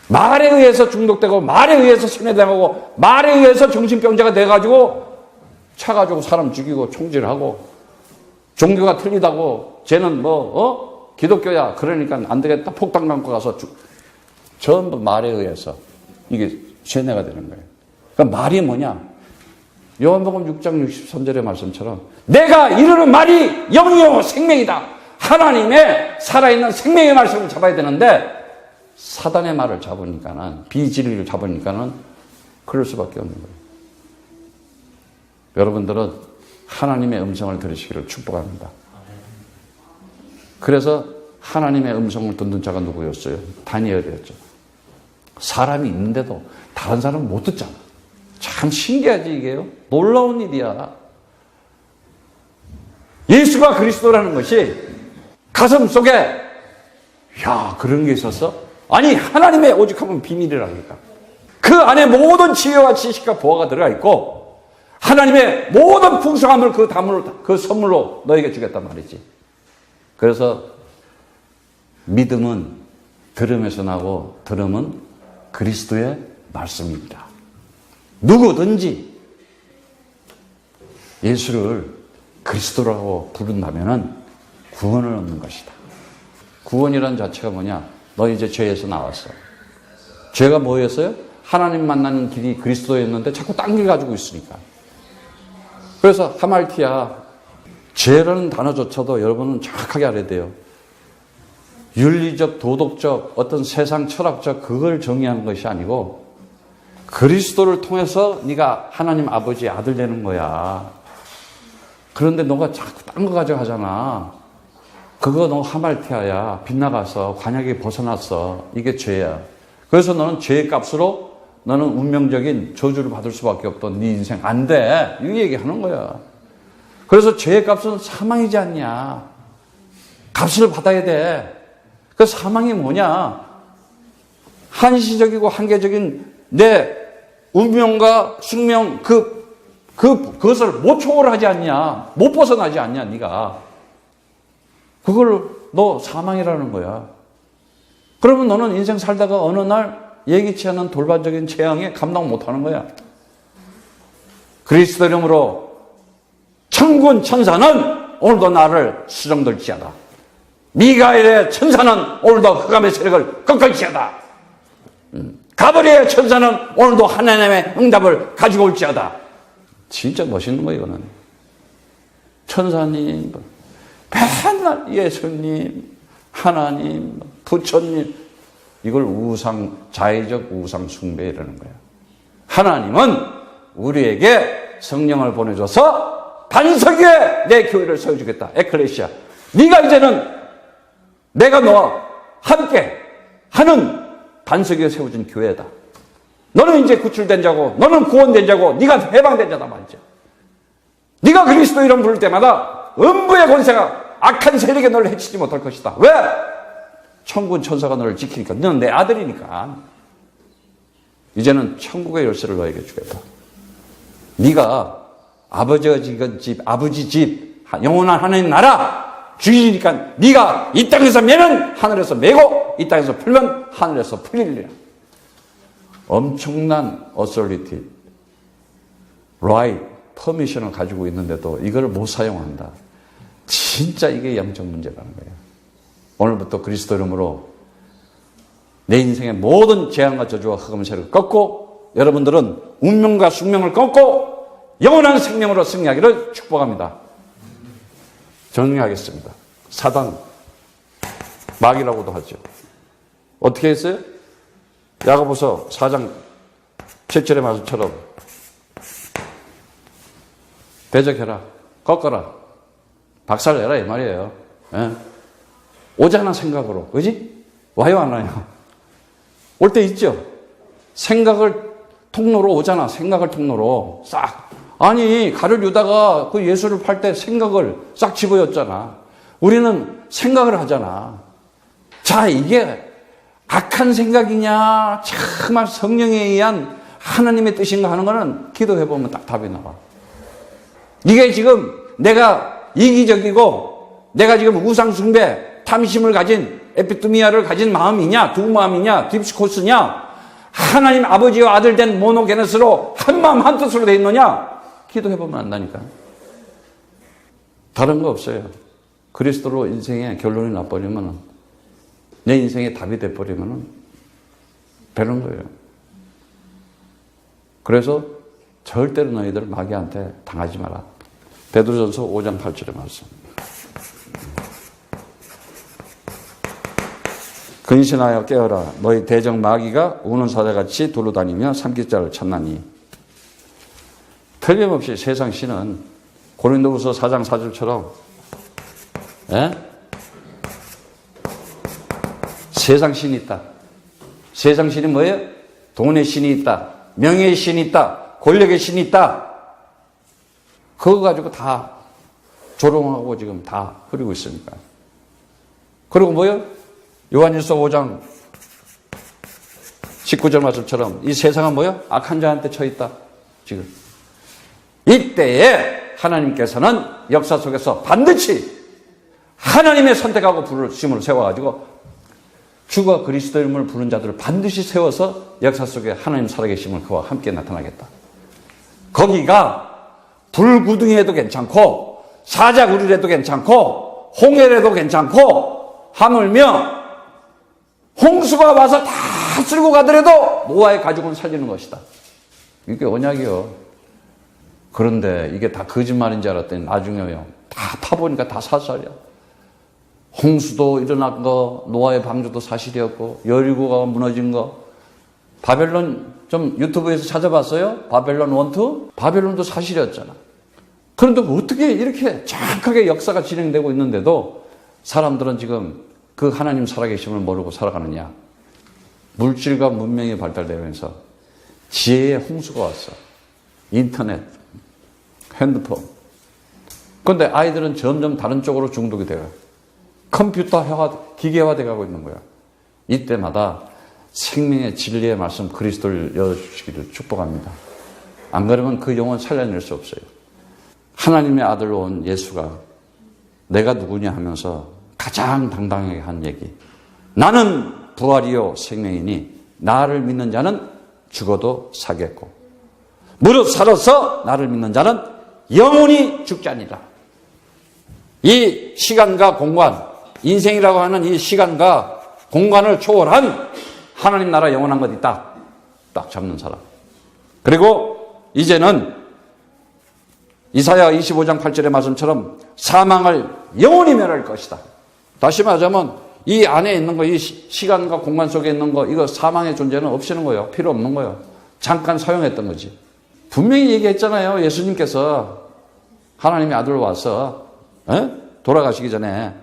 말에 의해서 중독되고 말에 의해서 세뇌당하고 말에 의해서 정신병자가 돼가지고 차가지고 사람 죽이고 총질하고 종교가 틀리다고 쟤는 기독교야 그러니까 안 되겠다 폭탄 감고 가서 전부 말에 의해서 이게 세뇌가 되는 거예요. 그러니까 말이 뭐냐? 요한복음 6장 63절의 말씀처럼 내가 이르는 말이 영이요 생명이다. 하나님의 살아있는 생명의 말씀을 잡아야 되는데 사단의 말을 잡으니까는 비진리를 잡으니까는 그럴 수밖에 없는 거예요. 여러분들은 하나님의 음성을 들으시기를 축복합니다. 그래서 하나님의 음성을 듣는 자가 누구였어요? 다니엘이었죠. 사람이 있는데도 다른 사람은 못 듣잖아. 참 신기하지 이게요. 놀라운 일이야. 예수가 그리스도라는 것이 가슴 속에 야 그런 게 있었어? 아니 하나님의 오직함은 비밀이라니까. 그 안에 모든 지혜와 지식과 보화가 들어가 있고 하나님의 모든 풍성함을 그 선물로 너에게 주겠단 말이지. 그래서 믿음은 들음에서 나고 들음은 그리스도의 말씀입니다. 누구든지 예수를 그리스도라고 부른다면 구원을 얻는 것이다. 구원이라는 자체가 뭐냐? 너 이제 죄에서 나왔어. 죄가 뭐였어요? 하나님 만나는 길이 그리스도였는데 자꾸 딴 길 가지고 있으니까. 그래서 하말티아 죄라는 단어조차도 여러분은 정확하게 알아야 돼요. 윤리적, 도덕적, 어떤 세상 철학적 그걸 정의하는 것이 아니고 그리스도를 통해서 네가 하나님 아버지의 아들 되는 거야. 그런데 너가 자꾸 딴 거 가지고 하잖아. 그거 너 하말티아야. 빗나가서 관역에 벗어났어. 이게 죄야. 그래서 너는 죄의 값으로 너는 운명적인 저주를 받을 수밖에 없던 네 인생 안 돼. 이 얘기하는 거야. 그래서 죄의 값은 사망이지 않냐. 값을 받아야 돼. 그 사망이 뭐냐? 한시적이고 한계적인 내 운명과 숙명 그것을 못 초월하지 않냐? 못 벗어나지 않냐? 네가 그걸 너 사망이라는 거야. 그러면 너는 인생 살다가 어느 날 예기치 않은 돌발적인 재앙에 감당 못하는 거야. 그리스도 이름으로 천군 천사는 오늘도 나를 수정들지어다. 미가엘의 천사는 오늘도 흑암의 세력을 꺾을지어다. 가브리엘의 천사는 오늘도 하나님의 응답을 가지고 올지어다. 진짜 멋있는 거예요, 이거는. 천사님, 맨날 예수님, 하나님, 부처님, 이걸 자의적 우상 숭배 이러는 거예요. 하나님은 우리에게 성령을 보내줘서 반석 위에 내 교회를 세워주겠다. 에클레시아. 네가 이제는 내가 너와 함께 하는 반석 위에 세워진 교회다. 너는 이제 구출된 자고 너는 구원된 자고 네가 해방된 자다 말이죠. 네가 그리스도 이름 부를 때마다 음부의 권세가 악한 세력에 너를 해치지 못할 것이다. 왜? 천군 천사가 너를 지키니까. 너는 내 아들이니까. 이제는 천국의 열쇠를 너에게 주겠다. 네가 아버지 집 영원한 하나님 나라 주인이니까 네가 이 땅에서 매는 하늘에서 매고 이 땅에서 풀면 하늘에서 풀리리라. 엄청난 어소리티, 라이트, 퍼미션을 가지고 있는데도 이걸 못 사용한다. 진짜 이게 영적 문제라는 거예요. 오늘부터 그리스도 이름으로 내 인생의 모든 재앙과 저주와 흑암 세력을 꺾고 여러분들은 운명과 숙명을 꺾고 영원한 생명으로 승리하기를 축복합니다. 정리하겠습니다. 사단, 마귀라고도 하죠. 어떻게 했어요? 야고보서 4장 7절의 말씀처럼 대적해라, 꺾어라, 박살내라 이 말이에요. 예? 오자나 생각으로, 그지? 와요 안 와요? 올 때 있죠? 생각을 통로로 오잖아. 생각을 통로로 싹. 아니 가룟 유다가 그 예수를 팔 때 생각을 싹 집어였잖아. 우리는 생각을 하잖아. 자, 이게 악한 생각이냐 정말 성령에 의한 하나님의 뜻인가 하는 거는 기도해보면 딱 답이 나와. 이게 지금 내가 이기적이고 내가 지금 우상숭배, 탐심을 가진 에피투미아를 가진 마음이냐, 두 마음이냐, 딥스코스냐, 하나님 아버지와 아들 된 모노게네스로 한 마음 한 뜻으로 돼 있느냐, 기도해보면 안다니까. 다른 거 없어요. 그리스도로 인생의 결론이 나버리면, 내 인생의 답이 돼버리면 되는 거예요. 그래서 절대로 너희들 마귀한테 당하지 마라. 베드로전서 5장 8절의 말씀. 근신하여 깨어라. 너희 대적 마귀가 우는 사자같이 두루다니며 삼킬 자를 찾나니. 틀림없이 세상 신은 고린도후서 4장 4절처럼 세상 신이 있다. 세상 신이 뭐예요? 돈의 신이 있다. 명예의 신이 있다. 권력의 신이 있다. 그거 가지고 다 조롱하고 지금 다 흐리고 있으니까. 그리고 뭐예요? 요한일서 5장 19절 말씀처럼 이 세상은 뭐예요? 악한 자한테 처있다. 지금 이때에 하나님께서는 역사 속에서 반드시 하나님의 선택하고 부르심을 세워가지고 주가 그리스도 이름을 부른 자들을 반드시 세워서 역사 속에 하나님 살아계심을 그와 함께 나타나겠다. 거기가 불구덩이에도 괜찮고 사자구리에도 괜찮고 홍해에도 괜찮고 하물며 홍수가 와서 다 쓸고 가더라도 노아의 가족은 살리는 것이다. 이게 언약이요. 그런데 이게 다 거짓말인 줄 알았더니 나중에요. 다 파보니까 다 사실이야. 홍수도 일어난 거, 노아의 방주도 사실이었고, 여리고가 무너진 거. 바벨론 좀 유튜브에서 찾아봤어요? 바벨론 1, 2? 바벨론도 사실이었잖아. 그런데 어떻게 이렇게 정확하게 역사가 진행되고 있는데도 사람들은 지금 그 하나님 살아계심을 모르고 살아가느냐. 물질과 문명이 발달되면서 지혜의 홍수가 왔어. 인터넷, 핸드폰. 그런데 아이들은 점점 다른 쪽으로 중독이 돼요. 컴퓨터화, 기계화돼 가고 있는 거야. 이때마다 생명의 진리의 말씀 그리스도를 열어주시기를 축복합니다. 안 그러면 그 영혼 살려낼 수 없어요. 하나님의 아들로 온 예수가 내가 누구냐 하면서 가장 당당하게 한 얘기. 나는 부활이요 생명이니 나를 믿는 자는 죽어도 살겠고 무릇 살아서 나를 믿는 자는 영원히 죽지 아니라. 이 시간과 공간, 인생이라고 하는 이 시간과 공간을 초월한 하나님 나라 영원한 것 있다. 딱 잡는 사람. 그리고 이제는 이사야 25장 8절의 말씀처럼 사망을 영원히 멸할 것이다. 다시 말하자면 이 안에 있는 거, 이 시간과 공간 속에 있는 거, 이거 사망의 존재는 없애는 거예요. 필요 없는 거예요. 잠깐 사용했던 거지. 분명히 얘기했잖아요. 예수님께서 하나님의 아들로 와서 돌아가시기 전에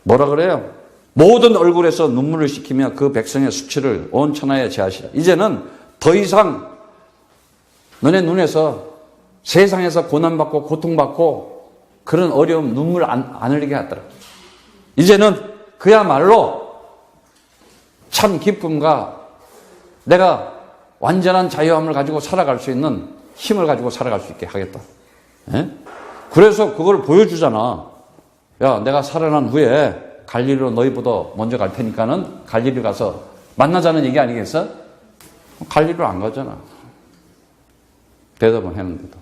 뭐라 그래요? 모든 얼굴에서 눈물을 씻기며 그 백성의 수치를 온 천하에 제하시라. 이제는 더 이상 너네 눈에서 세상에서 고난받고 고통받고 그런 어려움, 눈물 안 흘리게 하더라. 이제는 그야말로 참 기쁨과 내가 완전한 자유함을 가지고 살아갈 수 있는 힘을 가지고 살아갈 수 있게 하겠다. 그래서 그걸 보여주잖아. 야, 내가 살아난 후에 갈릴리로 너희보다 먼저 갈 테니까는 갈릴리 가서 만나자는 얘기 아니겠어? 갈릴리로 안 가잖아. 대답은 했는데도.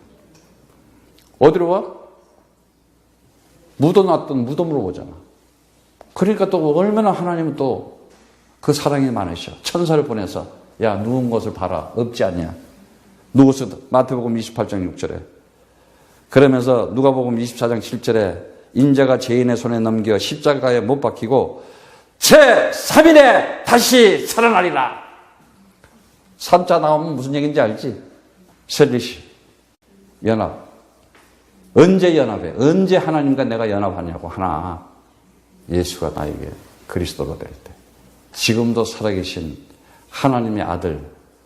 어디로 와? 묻어놨던 무덤으로 오잖아. 그러니까 또 얼마나 하나님은 또 그 사랑이 많으셔. 천사를 보내서 야, 누운 것을 봐라. 없지 않냐. 누구서 마태복음 28장 6절에 그러면서 누가복음 24장 7절에 인자가 죄인의 손에 넘겨 십자가에 못 박히고 제3일에 다시 살아나리라. 3자 나오면 무슨 얘기인지 알지? 셀리시 연합. 언제 연합해? 언제 하나님과 내가 연합하냐고. 하나, 예수가 나에게 그리스도가 될 때. 지금도 살아계신 하나님의 아들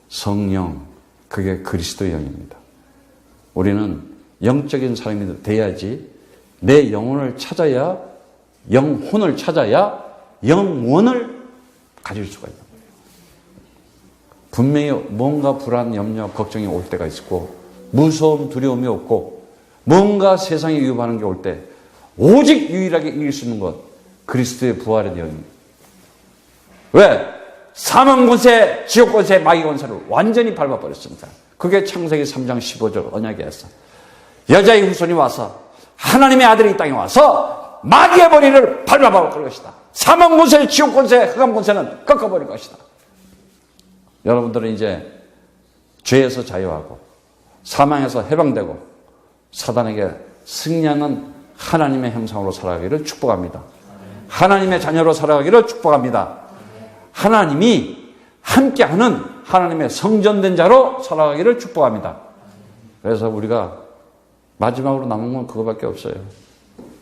성령, 그게 그리스도의 영입니다. 우리는 영적인 사람이 돼야지 내 영혼을 찾아야, 영혼을 찾아야 영원을 가질 수가 있는 거예요. 분명히 뭔가 불안, 염려, 걱정이 올 때가 있고 무서움, 두려움이 없고 뭔가 세상에 위협하는 게 올 때 오직 유일하게 이길 수 있는 것, 그리스도의 부활의 영입니다. 왜? 사망 권세, 지옥 권세, 마귀 권세를 완전히 밟아버렸습니다. 그게 창세기 3장 15절 언약이었어. 여자의 후손이 와서 하나님의 아들이 이 땅에 와서 마귀의 머리를 밟아버릴 것이다. 사망 권세, 지옥 권세, 흑암 권세는 꺾어버릴 것이다. 여러분들은 이제 죄에서 자유하고 사망에서 해방되고 사단에게 승리하는 하나님의 형상으로 살아가기를 축복합니다. 하나님의 자녀로 살아가기를 축복합니다. 하나님이 함께하는 하나님의 성전된 자로 살아가기를 축복합니다. 그래서 우리가 마지막으로 남은 건 그거밖에 없어요.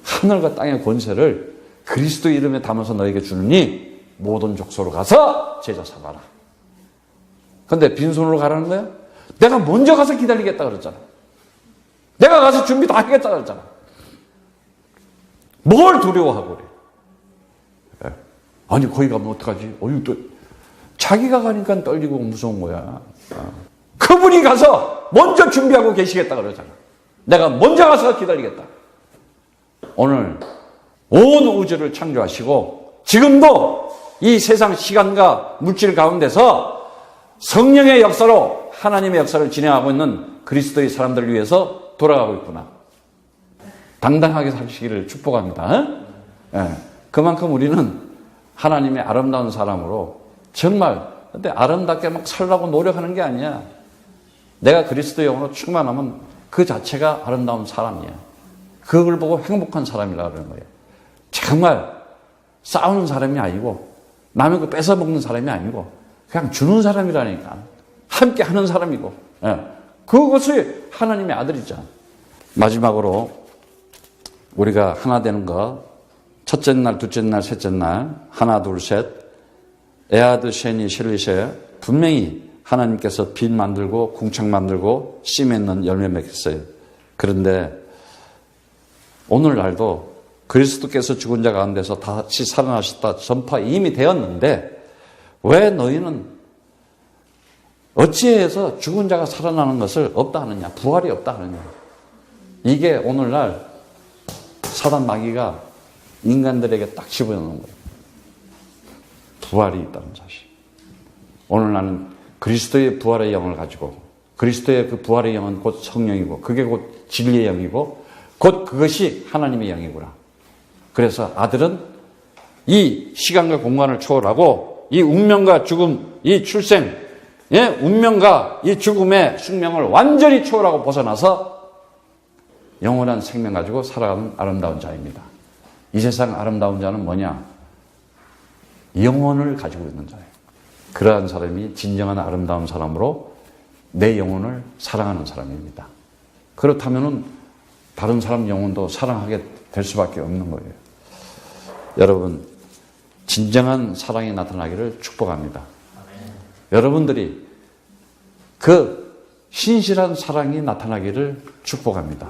하늘과 땅의 권세를 그리스도 이름에 담아서 너에게 주느니 모든 족속으로 가서 제자 삼아라. 근데 빈손으로 가라는 거야? 내가 먼저 가서 기다리겠다 그랬잖아. 내가 가서 준비 다 하겠다 그랬잖아. 뭘 두려워하고 그래? 아니 거기 가면 어떡하지? 또 자기가 가니까 떨리고 무서운 거야. 그분이 가서 먼저 준비하고 계시겠다 그러잖아. 내가 먼저 가서 기다리겠다. 오늘 온 우주를 창조하시고 지금도 이 세상 시간과 물질 가운데서 성령의 역사로 하나님의 역사를 진행하고 있는 그리스도의 사람들을 위해서 돌아가고 있구나. 당당하게 사시기를 축복합니다. 네. 그만큼 우리는 하나님의 아름다운 사람으로 정말 근데 아름답게 막 살라고 노력하는 게 아니야. 내가 그리스도의 영으로 충만하면 그 자체가 아름다운 사람이야. 그걸 보고 행복한 사람이라 그러는 거예요. 정말 싸우는 사람이 아니고 남의 거 뺏어 먹는 사람이 아니고 그냥 주는 사람이라니까. 함께 하는 사람이고. 예. 그것이 하나님의 아들이잖아. 마지막으로 우리가 하나 되는 거 첫째 날, 둘째 날, 셋째 날 하나, 둘, 셋 에아드, 셰니, 실리셰 분명히 하나님께서 빛 만들고 궁창 만들고 씨 맺는 열매 맺겠어요. 그런데 오늘날도 그리스도께서 죽은 자 가운데서 다시 살아나셨다 전파 이미 되었는데 왜 너희는 어찌해서 죽은 자가 살아나는 것을 없다 하느냐, 부활이 없다 하느냐. 이게 오늘날 사단 마귀가 인간들에게 딱 집어넣는 거예요. 부활이 있다는 사실. 오늘 나는 그리스도의 부활의 영을 가지고 그리스도의 그 부활의 영은 곧 성령이고 그게 곧 진리의 영이고 곧 그것이 하나님의 영이구나. 그래서 아들은 이 시간과 공간을 초월하고 이 운명과 죽음, 이 출생, 예? 운명과 이 죽음의 숙명을 완전히 초월하고 벗어나서 영원한 생명 가지고 살아가는 아름다운 자입니다. 이 세상 아름다운 자는 뭐냐? 영혼을 가지고 있는 자예요. 그러한 사람이 진정한 아름다운 사람으로 내 영혼을 사랑하는 사람입니다. 그렇다면 다른 사람 영혼도 사랑하게 될 수밖에 없는 거예요. 여러분, 진정한 사랑이 나타나기를 축복합니다. 여러분들이 그 신실한 사랑이 나타나기를 축복합니다.